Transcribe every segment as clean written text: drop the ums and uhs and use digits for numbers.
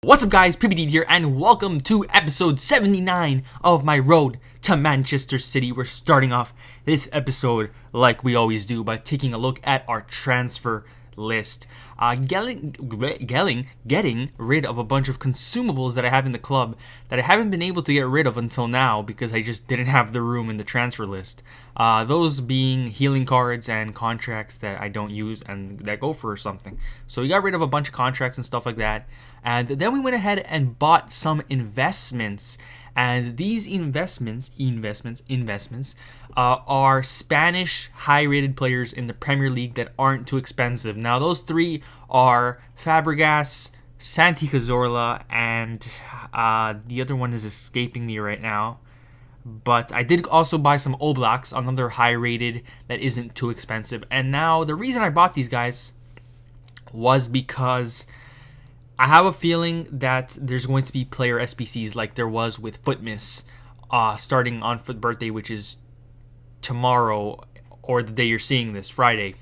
What's up guys, PBD here and welcome to episode 79 of my road to Manchester City. We're starting off this episode like we always do by taking a look at our transfer list. Getting rid of a bunch of consumables that I have in the club that I haven't been able to get rid of until now because I just didn't have the room in the transfer list. Those being healing cards and contracts that I don't use and that go for something. So we got rid of a bunch of contracts and stuff like that. And then we went ahead and bought some investments. And these investments are Spanish high-rated players in the Premier League that aren't too expensive. Now, those three are Fabregas, Santi Cazorla, and the other one is escaping me right now. But I did also buy some Oblaks, another high-rated that isn't too expensive. And now, the reason I bought these guys was because I have a feeling that there's going to be player SBCs like there was with Footmas starting on FUT Birthday, which is tomorrow or the day you're seeing this, Friday.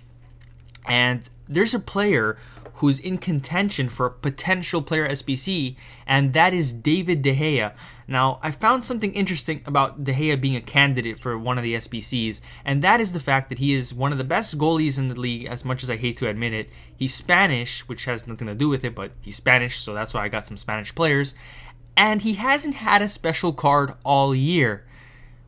And there's a player who's in contention for a potential player SBC, and that is David De Gea. Now, I found something interesting about De Gea being a candidate for one of the SBCs, and that is the fact that he is one of the best goalies in the league, as much as I hate to admit it. He's Spanish, which has nothing to do with it, but he's Spanish, so that's why I got some Spanish players. And he hasn't had a special card all year,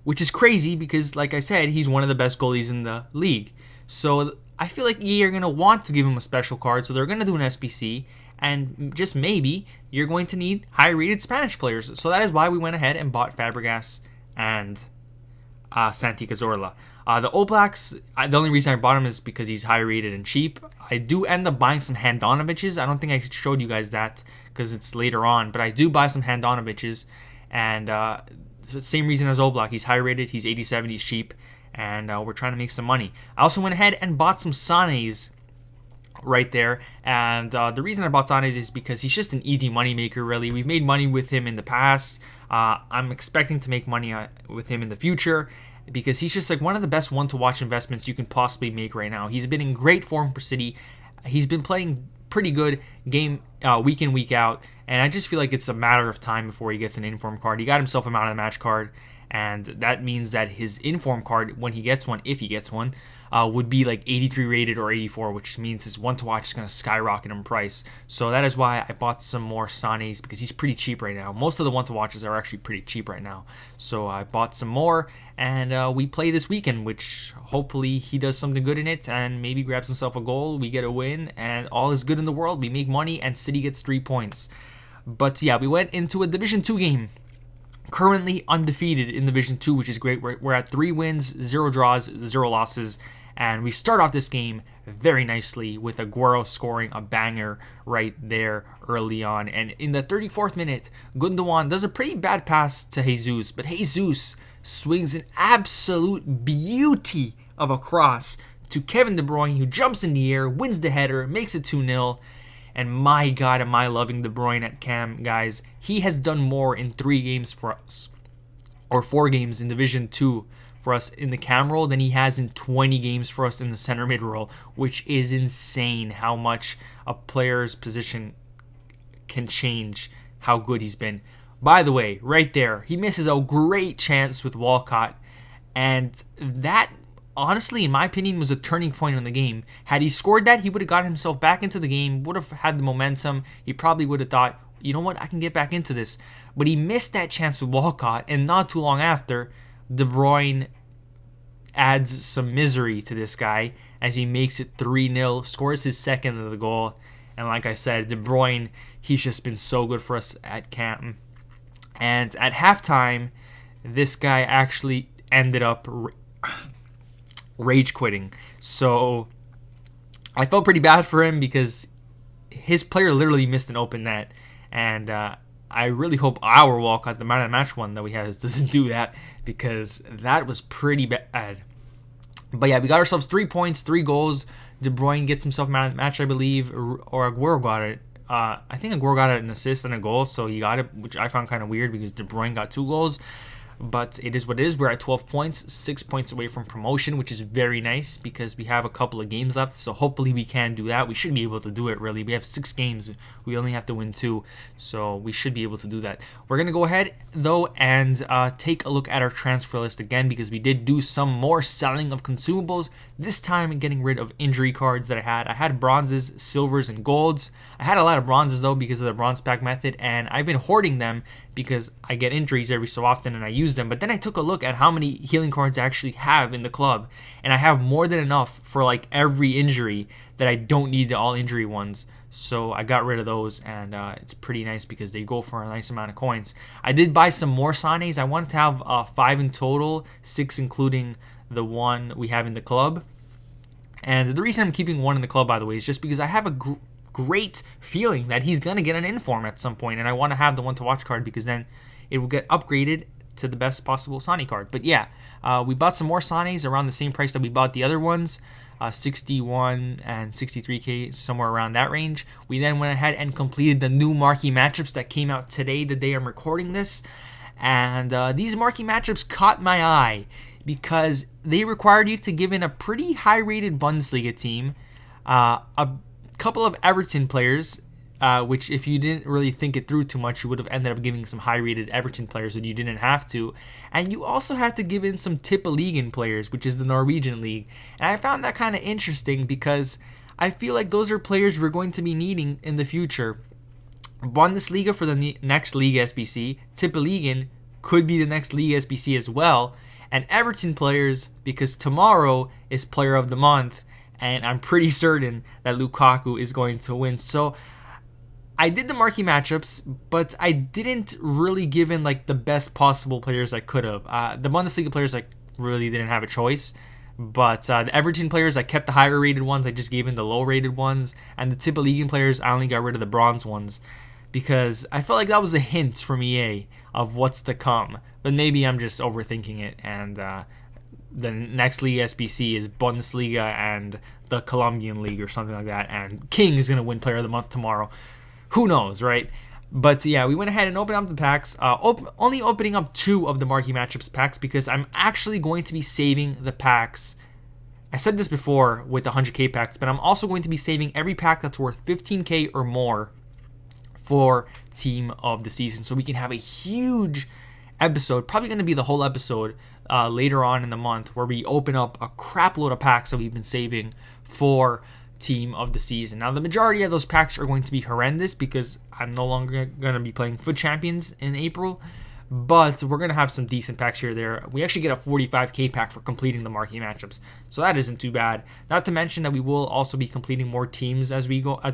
which is crazy because, like I said, he's one of the best goalies in the league. So I feel like EA are going to want to give him a special card, so they're going to do an SBC, and just maybe you're going to need high-rated Spanish players. So that is why we went ahead and bought Fabregas and Santi Cazorla. The Oblaks, the only reason I bought him is because he's high-rated and cheap. I do end up buying some Handanoviches. I don't think I showed you guys that because it's later on, but I do buy some Handanoviches, and same reason as Oblak. He's high-rated, he's 87, he's cheap, and we're trying to make some money. I also went ahead and bought some Sanes right there, and the reason I bought Sanes is because he's just an easy money maker, really. We've made money with him in the past. I'm expecting to make money with him in the future because he's just like one of the best one-to-watch investments you can possibly make right now. He's been in great form for City. He's been playing pretty good game week in, week out, and I just feel like it's a matter of time before he gets an inform card. He got himself a man of the match card, and that means that his inform card, when he gets one, if he gets one, would be like 83 rated or 84, which means his one to watch is going to skyrocket in price. So that is why I bought some more Sanes, because he's pretty cheap right now. Most of the one to watches are actually pretty cheap right now. So I bought some more, and we play this weekend, which hopefully he does something good in it and maybe grabs himself a goal. We get a win, and all is good in the world. We make money, and City gets 3 points. But yeah, we went into a Division 2 game. Currently undefeated in Division 2, which is great. We're at 3 wins, 0 draws, 0 losses. And we start off this game very nicely with Aguero scoring a banger right there early on. And in the 34th minute, Gundogan does a pretty bad pass to Jesus. But Jesus swings an absolute beauty of a cross to Kevin De Bruyne, who jumps in the air, wins the header, makes it 2-0. And my God, am I loving De Bruyne at Cam, guys. He has done more in 3 games for us, or 4 games in Division 2 for us in the cam role than he has in 20 games for us in the center mid role, which is insane how much a player's position can change how good he's been. By the way, right there, he misses a great chance with Walcott, and that, honestly, in my opinion, was a turning point in the game. Had he scored that, he would have got himself back into the game, would have had the momentum. He probably would have thought, you know what, I can get back into this. But he missed that chance with Walcott, and not too long after, De Bruyne adds some misery to this guy as he makes it 3-0, scores his second of the goal. And like I said, De Bruyne, he's just been so good for us at Canton. And at halftime, this guy actually ended up rage quitting. So I felt pretty bad for him because his player literally missed an open net. And I really hope our Walcott, the man of the match one that we have, doesn't do that, because that was pretty bad. But yeah, we got ourselves 3 points, 3 goals. De Bruyne gets himself man of the match, I believe, or Aguero got it. I think Aguero got an assist and a goal, so he got it, which I found kind of weird because De Bruyne got 2 goals. but it is what it is. We're at 12 points, 6 points away from promotion, which is very nice because we have a couple of games left. So hopefully we can do that. We should be able to do it, really. We have 6 games. We only have to win 2. So we should be able to do that. We're going to go ahead, though, and take a look at our transfer list again because we did do some more selling of consumables. This time getting rid of injury cards that I had. I had bronzes, silvers, and golds. I had a lot of bronzes, though, because of the bronze pack method, and I've been hoarding them because I get injuries every so often and I use them. But then I took a look at how many healing cards I actually have in the club, and I have more than enough for like every injury that I don't need the all injury ones. So I got rid of those, and it's pretty nice because they go for a nice amount of coins. I did buy some more Sanes. I wanted to have 5 in total, 6 including the one we have in the club. And the reason I'm keeping 1 in the club, by the way, is just because I have a great feeling that he's going to get an inform at some point, and I want to have the one to watch card because then it will get upgraded to the best possible Sani card. But yeah, we bought some more Sanes around the same price that we bought the other ones, 61 and 63k, somewhere around that range. We then went ahead and completed the new marquee matchups that came out today, the day I'm recording this, and these marquee matchups caught my eye because they required you to give in a pretty high rated Bundesliga team, a couple of Everton players, which if you didn't really think it through too much, you would have ended up giving some high-rated Everton players and you didn't have to. And you also had to give in some Tippeligaen players, which is the Norwegian league. And I found that kind of interesting because I feel like those are players we're going to be needing in the future. Bundesliga for the next League SBC, Tippeligaen could be the next League SBC as well, and Everton players because tomorrow is Player of the Month, and I'm pretty certain that Lukaku is going to win. So I did the marquee matchups, but I didn't really give in like the best possible players I could have. The Bundesliga players, I really didn't have a choice. But the Everton players, I kept the higher rated ones. I just gave in the low rated ones. And the Tippeligaen players, I only got rid of the bronze ones because I felt like that was a hint from EA of what's to come. But maybe I'm just overthinking it, and the next League SBC is Bundesliga and the Colombian League or something like that, and King is going to win Player of the Month tomorrow. Who knows, right? But yeah, we went ahead and opened up the packs, only opening up 2 of the marquee matchups packs because I'm actually going to be saving the packs. I said this before with the 100k packs, but I'm also going to be saving every pack that's worth 15k or more for Team of the Season, so we can have a huge episode, probably going to be the whole episode later on in the month, where we open up a crap load of packs that we've been saving for Team of the Season. Now, the majority of those packs are going to be horrendous because I'm no longer going to be playing FUT Champions in April, but we're going to have some decent packs here or there. We actually get a 45k pack for completing the marquee matchups, so that isn't too bad. Not to mention that we will also be completing more teams as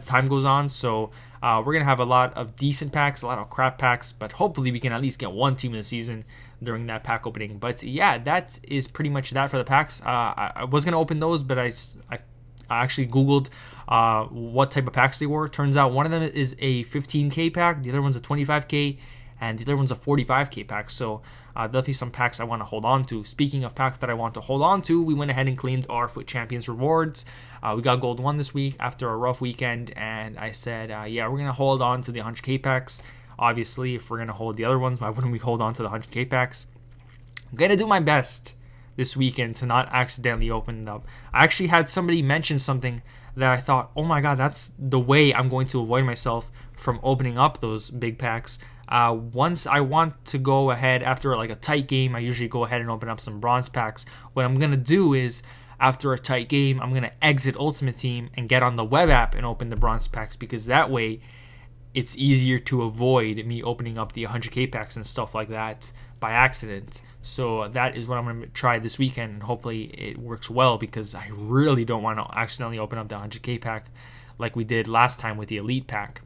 time goes on, so we're going to have a lot of decent packs, a lot of crap packs, but hopefully we can at least get one team of the season during that pack opening. But yeah, that is pretty much that for the packs. I was going to open those, but I actually Googled what type of packs they were. Turns out one of them is a 15k pack, the other one's a 25k, and the other one's a 45k pack. So definitely some packs I want to hold on to. Speaking of packs that I want to hold on to, we went ahead and claimed our FUT Champions rewards. We got Gold 1 this week after a rough weekend, and I said, yeah, we're going to hold on to the 100k packs. Obviously, if we're going to hold the other ones, why wouldn't we hold on to the 100k packs? I'm going to do my best this weekend to not accidentally open it up. I actually had somebody mention something that I thought, oh my god, that's the way I'm going to avoid myself from opening up those big packs. Once I want to go ahead after like a tight game, I usually go ahead and open up some bronze packs. What I'm going to do is, after a tight game, I'm going to exit Ultimate Team and get on the web app and open the bronze packs, because that way it's easier to avoid me opening up the 100k packs and stuff like that by accident. So that is what I'm going to try this weekend, and hopefully it works well, because I really don't want to accidentally open up the 100k pack like we did last time with the Elite pack.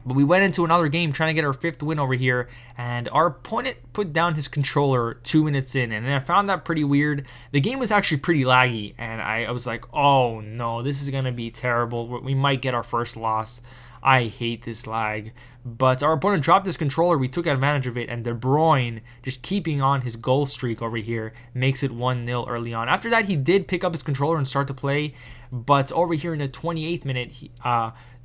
But we went into another game trying to get our 5th win over here, and our opponent put down his controller 2 minutes in, and I found that pretty weird. The game was actually pretty laggy, and I was like, oh no, this is going to be terrible. We might get our first loss. I hate this lag. But our opponent dropped his controller. We took advantage of it, and De Bruyne, just keeping on his goal streak over here, makes it 1-0 early on. After that, he did pick up his controller and start to play, but over here in the 28th minute,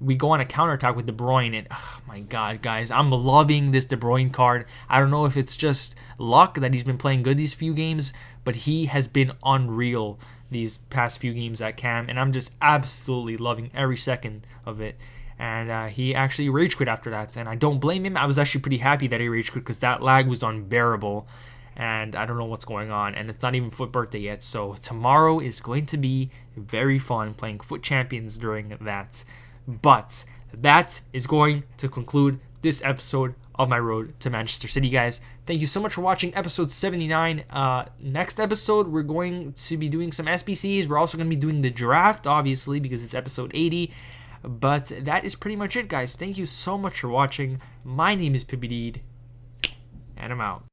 we go on a counterattack with De Bruyne, and oh my god, guys, I'm loving this De Bruyne card. I don't know if it's just luck that he's been playing good these few games, but he has been unreal these past few games at Cam, and I'm just absolutely loving every second of it. And he actually rage quit after that, and I don't blame him. I was actually pretty happy that he rage quit because that lag was unbearable, and I don't know what's going on, and it's not even FUT Birthday yet, so tomorrow is going to be very fun playing FUT Champions during that. But that is going to conclude this episode of my road to Manchester City, guys. Thank you so much for watching episode 79. Next episode, we're going to be doing some SBCs. We're also going to be doing the draft, obviously, because it's episode 80. But that is pretty much it, guys. Thank you so much for watching. My name is Pippideed, and I'm out.